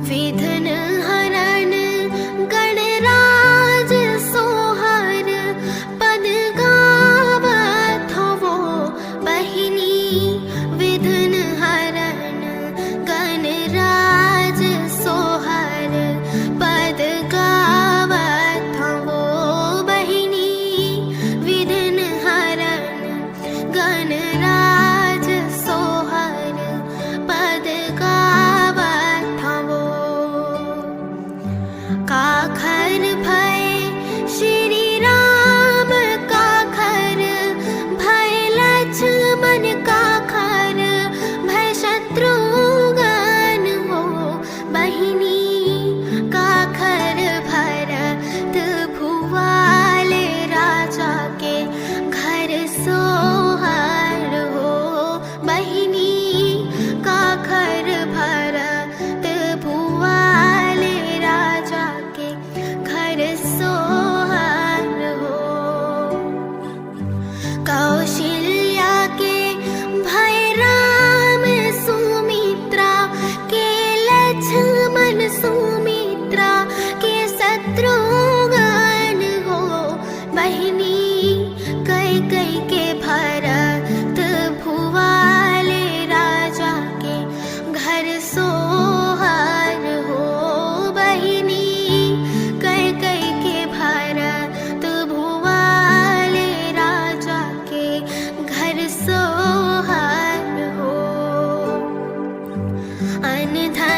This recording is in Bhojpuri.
विधन हरण गणराज सोहर पद गावत हो बहिनी। विधन हरण गणराज सोहर पद गावत हो बहिनी। विधन हरण गणराज सोहर पद गावत हो। काखर भय श्री राम काखर भय लक्ष्मण काखर भय शत्रुघ्न हो बहिनी। काखर भरत भुआल राजा के घर सोहर हो बहिनी। काखर भरत भुआल राजा के घर सोहर हो। कौशल्या के भय राम सुमित्रा के लक्ष्मण सुमित्रा के शत्रुघ्न हो बहिनी। कैकेयी के भरत भुआल राजा के घर सोहर हो बहिनी। कैकेयी के भरत भुआल राजा के घर सोहर हो। अनधन